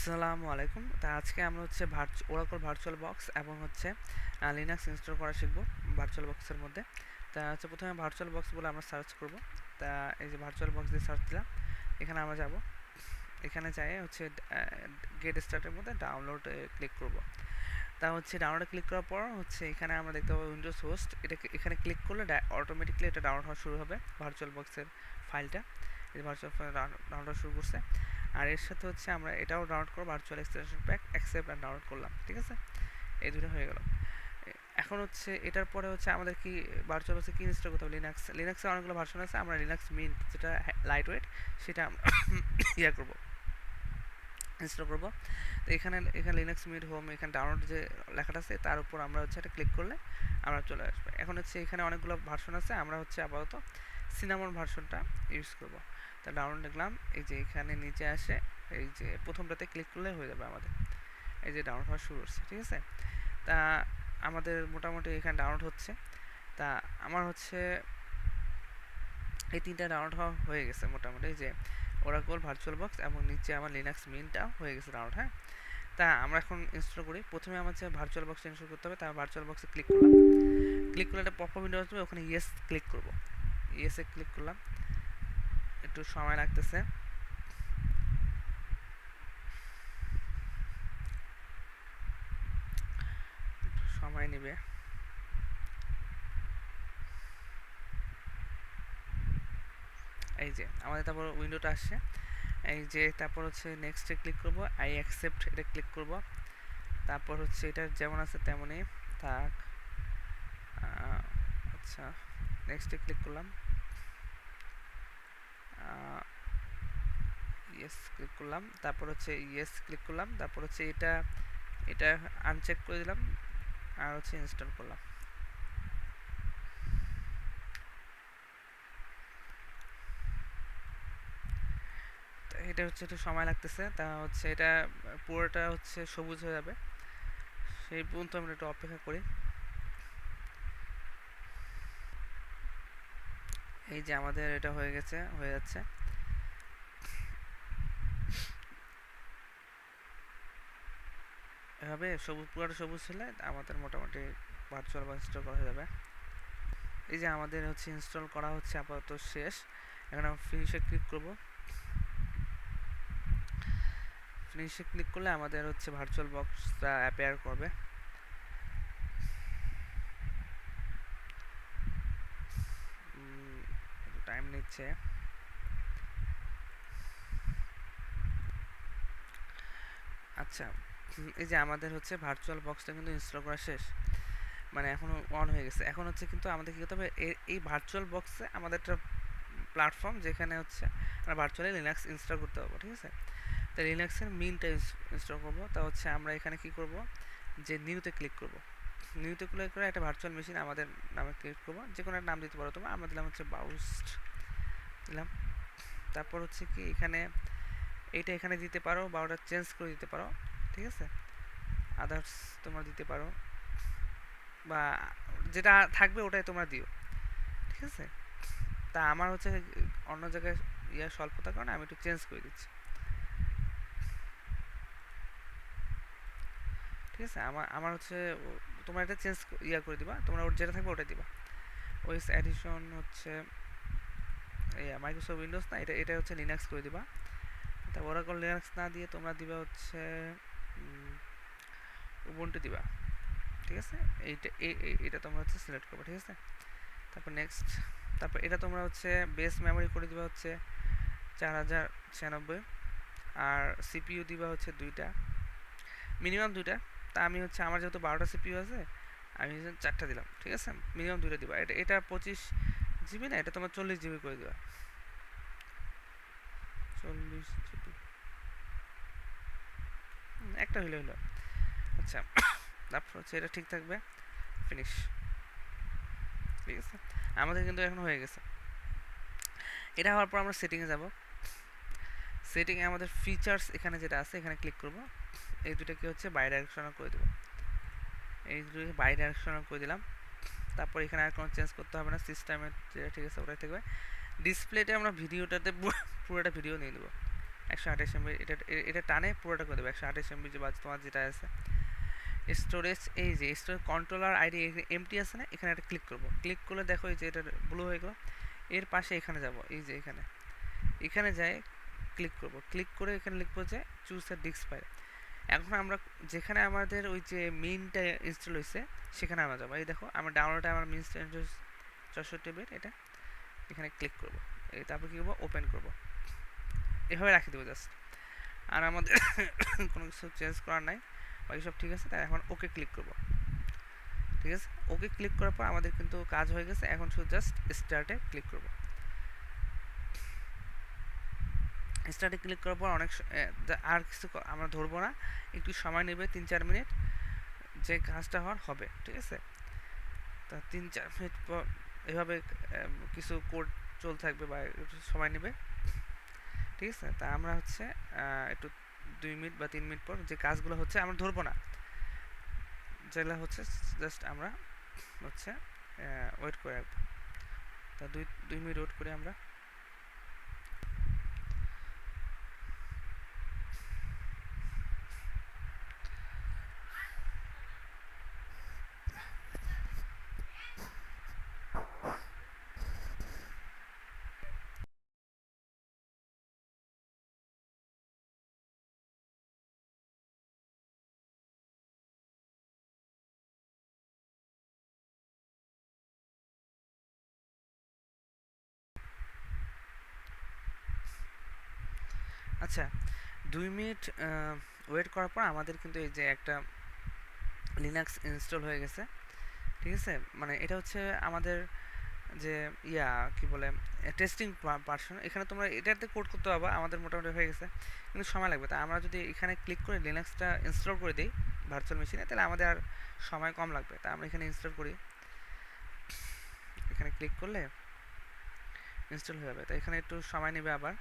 আসসালামু আলাইকুম। আজকে আমরা হচ্ছে ওরাকল ভার্চুয়াল বক্স এবং হচ্ছে লিনাক্স ইনস্টল করা শিখব ভার্চুয়াল বক্সের মধ্যে। প্রথমে ভার্চুয়াল বক্স বলে আমরা সার্চ করব। এই যে ভার্চুয়াল বক্স দিয়ে সার্চ দিলাম, এখানে আমরা যাব। এখানে যাই হচ্ছে গেট স্টার্টের মধ্যে ডাউনলোড ক্লিক করব। ডাউনলোডে ক্লিক করার পর হচ্ছে এখানে আমরা দেখতে পাবো উইন্ডোজ হোস্ট। এখানে ক্লিক করলে অটোমেটিকলি এটা ডাউনলোড হওয়া শুরু হবে, ভার্চুয়াল বক্সের ফাইলটা। এই ভার্চুয়াল ফাইল ডাউনলোড শুরু করছে। আর এর সাথে হচ্ছে আমরা এটাও ডাউনলোড করব, virtual extension pack accept and download করলাম। ঠিক আছে, এই দুটো হয়ে গেল। এখন হচ্ছে এটার পরে হচ্ছে আমাদের কি ভার্চুয়াল বক্সে কি ইনস্টল করতে হবে? লিনাক্সের অনেকগুলো ভার্সন আছে। আমরা লিনাক্স মিন্ট, যেটা লাইট ওয়েট, সেটা আমরা ইয়া করবো, ইনস্টল করবো। তো এখানে লিনাক্স মিড হোম, এখানে ডাউনলোড যে লেখাটা আছে তার উপর আমরা হচ্ছে এটা ক্লিক করলে আমরা চলে আসবে। এখন হচ্ছে এখানে অনেকগুলো ভার্সন আছে, আমরা হচ্ছে আপাতত সিনামন ভার্সনটা ইউজ করব। তা ডাউনলোড দেখলাম, এই যে এখানে নিচে আসে, এই যে প্রথমটাতে ক্লিক করলে হয়ে যাবে আমাদের। এই যে ডাউনলোড হওয়া শুরু হচ্ছে। ঠিক আছে, তা আমাদের মোটামুটি এখানে ডাউনলোড হচ্ছে। তা আমার হচ্ছে এই তিনটা ডাউনলোড হওয়া হয়ে গেছে মোটামুটি। এই যে ওরাকল ভার্চুয়াল বক্স এবং নিচে আমার লিনাক্স মিনটাও হয়ে গেছে ডাউনলোড। হ্যাঁ, তা আমরা এখন ইনস্টল করি। প্রথমে আমার যে ভার্চুয়াল বক্সটা ইনস্টল করতে হবে, তার ভার্চুয়াল বক্সে ক্লিক করলাম। ক্লিক করলে একটা পপআপ উইন্ডো আসবে, ওখানে ইয়েস ক্লিক করব। ইয়েসে ক্লিক করলাম, একটু সময় লাগতেছে। সময় নেবে। এই যে আমাদের তারপর উইন্ডোটা আসছে। এই যে তারপর হচ্ছে নেক্সটে ক্লিক করব, আই অ্যাকসেপ্ট এটা ক্লিক করব। তারপর হচ্ছে এটা যেমন আছে তেমনই থাক। আচ্ছা, নেক্সটে ক্লিক করলাম, ইয়েস ক্লিক করলাম। তারপর হচ্ছে ইয়েস ক্লিক করলাম। তারপর হচ্ছে এটা এটা আনচেক করে দিলাম, আর হচ্ছে ইনস্টল করলাম। এটা হচ্ছে একটু সময় লাগতেছে। তা হচ্ছে এটা পুরোটা হচ্ছে সবুজ হয়ে যাবে, সেই পর্যন্ত আমরা একটু অপেক্ষা করি। এই যে আমাদের এটা হয়ে গেছে, হয়ে যাচ্ছে। এভাবে পুরোটা সবুজ হলে আমাদের মোটামুটি ভার্চুয়াল বক্স ইনস্টল করা হয়ে যাবে। এই যে আমাদের হচ্ছে ইনস্টল করা হচ্ছে আপাতত শেষ। এখন আমরা ফিনিশে ক্লিক করব। ফিনিশে ক্লিক করলে আমাদের হচ্ছে ভার্চুয়াল বক্সটা অ্যাপেয়ার করবে। একটু টাইম নিচ্ছে। আচ্ছা, এই যে আমাদের হচ্ছে ভার্চুয়াল বক্সটা কিন্তু ইনস্টল করা শেষ, মানে এখনও অন হয়ে গেছে। এখন হচ্ছে কিন্তু আমাদের কী করতে হবে, এই ভার্চুয়াল বক্সে আমাদের একটা প্ল্যাটফর্ম, যেখানে হচ্ছে আমরা ভার্চুয়ালি লিনাক্স ইনস্টল করতে পারবো। ঠিক আছে, তো লিনাক্সের মিনটা ইনস্টল করবো। তা হচ্ছে আমরা এখানে কি করব, যে নিউতে ক্লিক করব। নিউতে ক্লিক করে একটা ভার্চুয়াল মেশিন আমাদের নামে ক্লিক করবো, যে কোনো একটা নাম দিতে পারো তোমরা। আমরা দিলাম হচ্ছে বাউস্ট দিলাম। তারপর হচ্ছে কি এখানে এইটা এখানে দিতে পারো, বা ওটা চেঞ্জ করে দিতে পারো। ঠিক আছে, আদার্স তোমরা দিতে পারো, বা যেটা থাকবে ওটাই তোমরা দিও। ঠিক আছে, তা আমার হচ্ছে অন্য জায়গায় স্বল্পতার কারণে আমি একটু চেঞ্জ করে দিচ্ছি। ঠিক আছে, আমার আমার হচ্ছে তোমরা এটা চেঞ্জ করে দিবা, তোমরা ওর যেটা থাকবে ওটাই দিবা। ওএস এডিশন হচ্ছে মাইক্রোসফট উইন্ডোজ না, এটা হচ্ছে লিনাক্স করে দিবা। তা ওরাকল লিনাক্স না দিয়ে তোমরা দিবা হচ্ছে উবুন্টু দিবা। ঠিক আছে, এটা তোমরা হচ্ছে সিলেক্ট করবে। ঠিক আছে, তারপর নেক্সট। তারপর এটা তোমরা হচ্ছে বেস মেমোরি করে দিবা হচ্ছে 4096, আর সিপিইউ দিবা হচ্ছে দুইটা, মিনিমাম দুইটা। তা আমি হচ্ছে আমার যেহেতু 12টা সিপিইউ আছে, আমি 4টা দিলাম। ঠিক আছে, মিনিমাম দুইটা দিবা। এটা 25 জিবি না, এটা তোমার 40 জিবি করে দিবা। 40 জিবি, একটা হইলে হইলো। আচ্ছা, তারপর হচ্ছে এটা ঠিক থাকবে, ফিনিশ। ঠিক আছে, আমাদের কিন্তু এখন হয়ে গেছে। এটা হওয়ার পর আমরা সেটিংয়ে যাব। সেটিংয়ে আমাদের ফিচার্স এখানে যেটা আছে, এখানে ক্লিক করব। এই দুটোকে হচ্ছে বাই ডাইরেকশনাল করে দেবো। এই দুটোকে বাই ডাইরেকশনাল করে দিলাম। তারপর এখানে আর কোনো চেঞ্জ করতে হবে না, সিস্টেমের যেটা ঠিক আছে ওটাই থাকবে। ডিসপ্লেতে আমরা ভিডিওটাতে পুরোটা ভিডিও নিয়ে নেব। 128 MB, এটা টানে পুরোটা করে দেবে 128 MB, যে বা তোমার যেটা আছে। স্টোরেজ, এই যে স্টোরেজ কন্ট্রোলার আইডি এমটি আছে না, এখানে একটা ক্লিক করব। ক্লিক করলে দেখো এই যে এটা ব্লু হয়ে গেল। এর পাশে এখানে যাব, এই যে এখানে, এখানে যাই ক্লিক করব। ক্লিক করে এখানে লিখবো যে চুজ এ ডিস্ক ফাইল। এখন আমরা যেখানে আমাদের ওই যে মিনটা ইনস্টল হয়েছে সেখানে আমরা যাবো। এই দেখো আমার ডাউনলোডে আমার মিন 64 বিট, এটা এখানে ক্লিক করব। এই তারপর কী করবো, ওপেন করব। এভাবে রাখি দেবো জাস্ট। আর আমাদের কোনো কিছু চেঞ্জ করার নাই, বাকি সব ঠিক আছে। তাই এখন ওকে ক্লিক করব। ঠিক আছে, ওকে ক্লিক করার পর আমাদের কিন্তু কাজ হয়ে গেছে। এখন শুধু জাস্ট স্টার্টে ক্লিক করব। স্টার্টে ক্লিক করার পর আর কিছু আমরা ধরবো না, একটু সময় নেবে 3-4 মিনিট, যে কাজটা হওয়ার হবে। ঠিক আছে, তা 3-4 মিনিট পর এভাবে কিছু কোড চলতে থাকবে বা একটু সময় নেবে। ঠিক আছে, তা আমরা হচ্ছে একটু 2 মিনিট বা 3 মিনিট পর যে কাজগুলো হচ্ছে আমরা ধরবো না, যেগুলো হচ্ছে জাস্ট আমরা হচ্ছে ওয়েট করে রাখবো। তা 2 মিনিট ওয়েট করি আমরা। আচ্ছা, 2 মিনিট ওয়েট করার পর আমাদের কিন্তু এই যে একটা লিনাক্স ইনস্টল হয়ে গেছে। ঠিক আছে, মানে এটা হচ্ছে আমাদের যে কি বলে টেস্টিং পার্সন। এখানে তোমরা এটাতে কোড করতে পারবা, আমাদের মোটামুটি হয়ে গেছে, কিন্তু সময় লাগবে। তা আমরা যদি এখানে ক্লিক করে লিনাক্সটা ইনস্টল করে দিই ভার্চুয়াল মেশিনে, তাহলে আমাদের আর সময় কম লাগবে। তা আমরা এখানে ইনস্টল করি, এখানে ক্লিক করলে ইনস্টল হয়ে যাবে। তো এখানে একটু সময় নেবে আবার।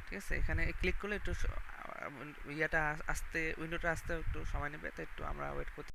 ঠিক আছে, এখানে ক্লিক করলে একটু ইয়েটা আসতে, উইন্ডোটা আসতে একটু সময় নেবে, তো একটু আমরা ওয়েট করতে